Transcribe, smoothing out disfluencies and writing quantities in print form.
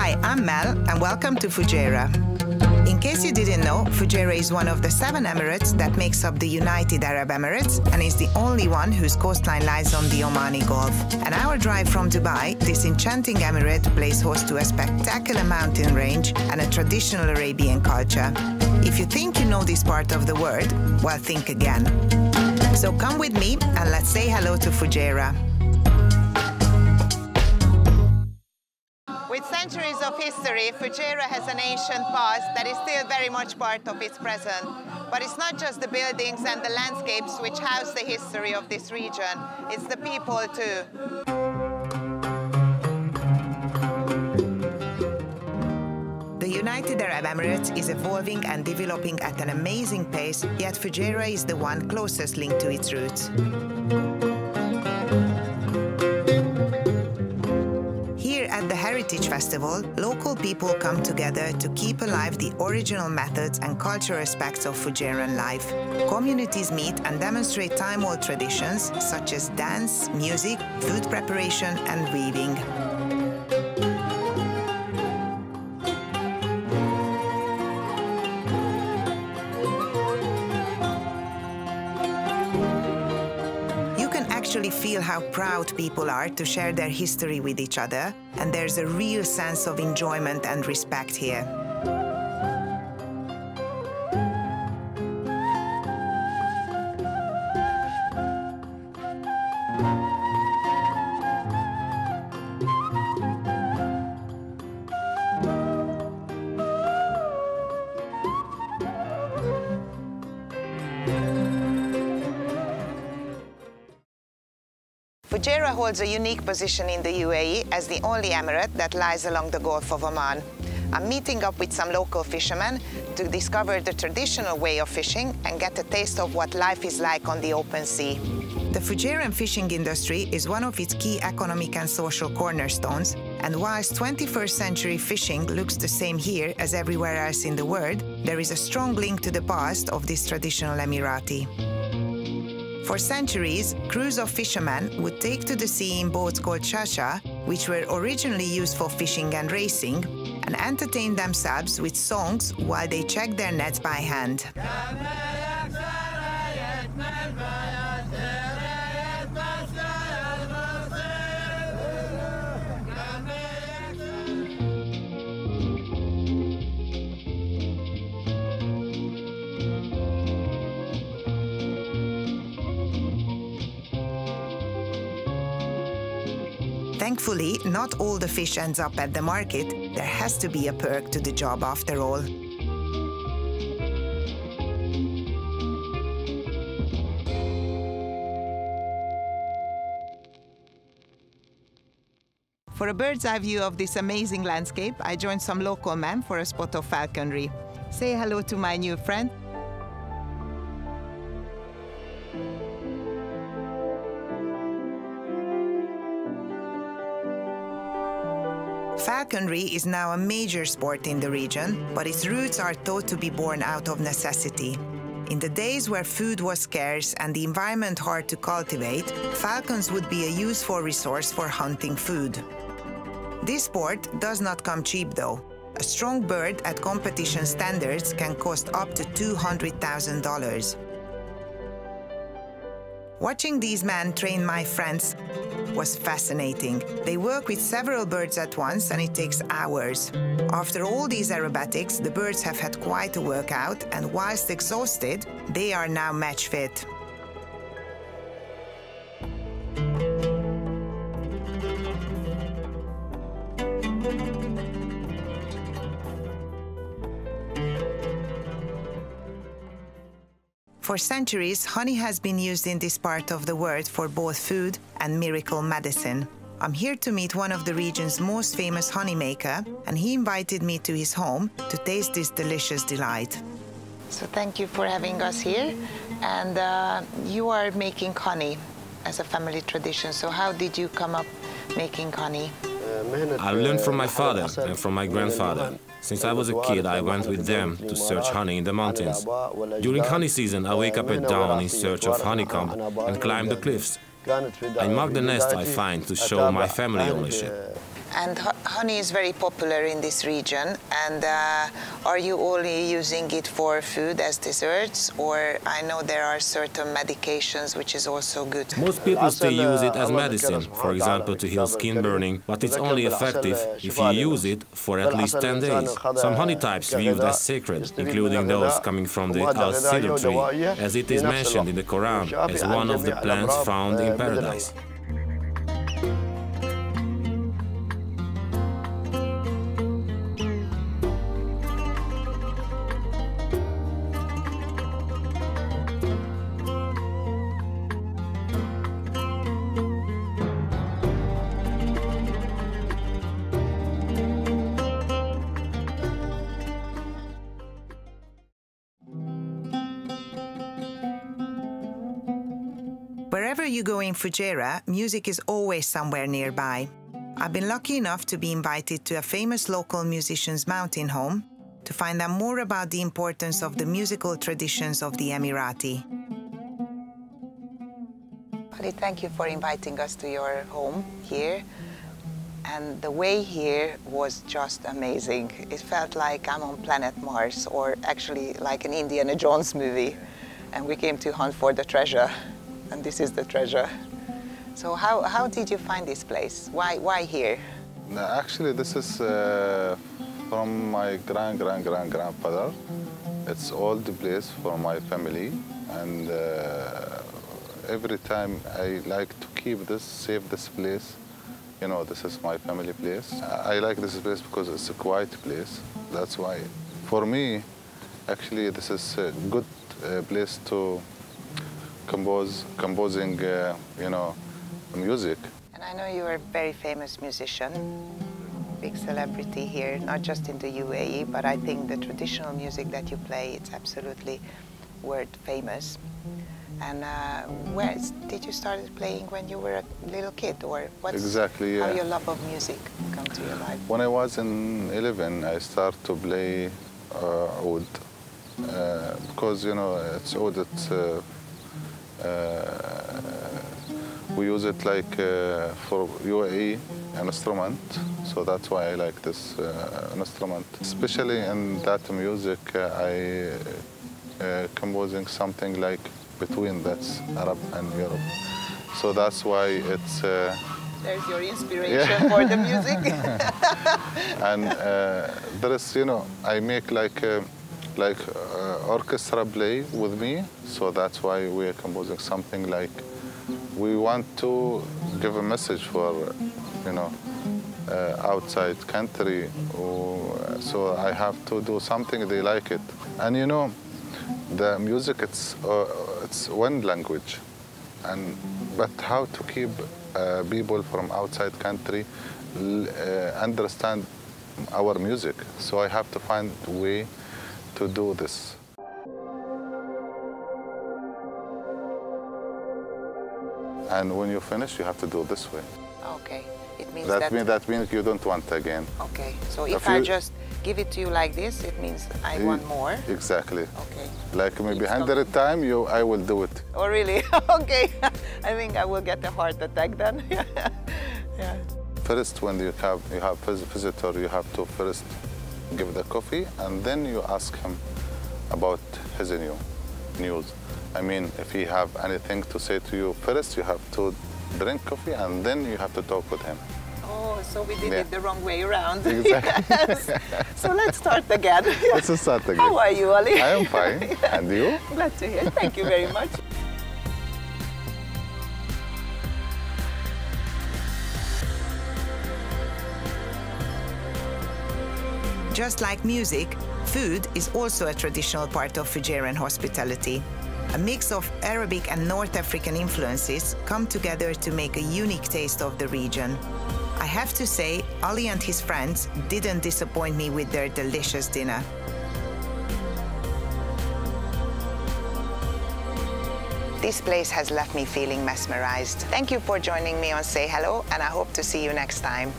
Hi, I'm Mel, and welcome to Fujairah. In case you didn't know, Fujairah is one of the 7 emirates that makes up the United Arab Emirates and is the only one whose coastline lies on the Omani Gulf. An hour drive from Dubai, this enchanting emirate plays host to a spectacular mountain range and a traditional Arabian culture. If you think you know this part of the world, well, think again. So come with me and let's say hello to Fujairah. With centuries of history, Fujairah has an ancient past that is still very much part of its present. But it's not just the buildings and the landscapes which house the history of this region, it's the people too. The United Arab Emirates is evolving and developing at an amazing pace, yet Fujairah is the one closest linked to its roots. At the Heritage Festival, local people come together to keep alive the original methods and cultural aspects of Fujairan life. Communities meet and demonstrate time-old traditions such as dance, music, food preparation and weaving. Actually feel how proud people are to share their history with each other, and there's a real sense of enjoyment and respect here. Fujairah holds a unique position in the UAE as the only emirate that lies along the Gulf of Oman. I'm meeting up with some local fishermen to discover the traditional way of fishing and get a taste of what life is like on the open sea. The Fujairan fishing industry is one of its key economic and social cornerstones, and whilst 21st century fishing looks the same here as everywhere else in the world, there is a strong link to the past of this traditional Emirati. For centuries, crews of fishermen would take to the sea in boats called shasha, which were originally used for fishing and racing, and entertain themselves with songs while they checked their nets by hand. Thankfully, not all the fish ends up at the market. There has to be a perk to the job after all. For a bird's-eye view of this amazing landscape, I joined some local men for a spot of falconry. Say hello to my new friend. Falconry is now a major sport in the region, but its roots are thought to be born out of necessity. In the days where food was scarce and the environment hard to cultivate, falcons would be a useful resource for hunting food. This sport does not come cheap though. A strong bird at competition standards can cost up to $200,000. Watching these men train my friends was fascinating. They work with several birds at once and it takes hours. After all these aerobatics, the birds have had quite a workout, and whilst exhausted, they are now match fit. For centuries, honey has been used in this part of the world for both food and miracle medicine. I'm here to meet one of the region's most famous honey maker, and he invited me to his home to taste this delicious delight. So thank you for having us here. And you are making honey as a family tradition. So how did you come up making honey? I learned from my father and from my grandfather. Since I was a kid, I went with them to search honey in the mountains. During honey season, I wake up at dawn in search of honeycomb and climb the cliffs. I mark the nest I find to show my family ownership. And honey is very popular in this region, and are you only using it for food as desserts, or I know there are certain medications which is also good? Most people still use it as medicine, for example to heal skin burning, but it's only effective if you use it for at least 10 days. Some honey types viewed as sacred, including those coming from the al-cedar tree, as it is mentioned in the Quran as one of the plants found in paradise. Wherever you go in Fujairah, music is always somewhere nearby. I've been lucky enough to be invited to a famous local musician's mountain home to find out more about the importance of the musical traditions of the Emirati. Ali, thank you for inviting us to your home here. And the way here was just amazing. It felt like I'm on planet Mars, or actually like an Indiana Jones movie. And we came to hunt for the treasure. And this is the treasure. So how did you find this place? Why here? Actually, this is from my grandfather. It's old place for my family, and every time I like to keep this, save this place. You know, this is my family place. I like this place because it's a quiet place. That's why, for me, actually, this is a good place to composing, you know, music. And I know you're a very famous musician, big celebrity here, not just in the UAE, but I think the traditional music that you play, it's absolutely world famous. And where did you start playing when you were a little kid, or what's exactly, yeah. How your love of music come to your life? When I was in 11, I started to play oud, because you know it's oud. It's we use it like for UAE instrument, so that's why I like this instrument. Especially in that music, I composing something like between that's Arab and Europe. So that's why it's... There's your inspiration for the music. And there is, you know, I make like orchestra play with me, so that's why we are composing something like we want to give a message for, you know, outside country. So I have to do something they like it. And you know, the music it's one language, but how to keep people from outside country understand our music? So I have to find a way to do this. And when you finish, you have to do it this way. Okay. It means that means you don't want again. Okay. So if I just give it to you like this, it means I want more? Exactly. Okay. Like maybe 100 times, I will do it. Oh, really? Okay. I think I will get a heart attack then. Yeah. First, when you have visitor, you have to first give the coffee, and then you ask him about his news. I mean, if he have anything to say to you, first you have to drink coffee, and then you have to talk with him. Oh, so we did it the wrong way around. Exactly. Yes. So let's start again. Let's start again. How are you, Ali? I am fine. Yeah. And you? Glad to hear. Thank you very much. Just like music, food is also a traditional part of Fujairah hospitality. A mix of Arabic and North African influences come together to make a unique taste of the region. I have to say, Ali and his friends didn't disappoint me with their delicious dinner. This place has left me feeling mesmerized. Thank you for joining me on Say Hello, and I hope to see you next time.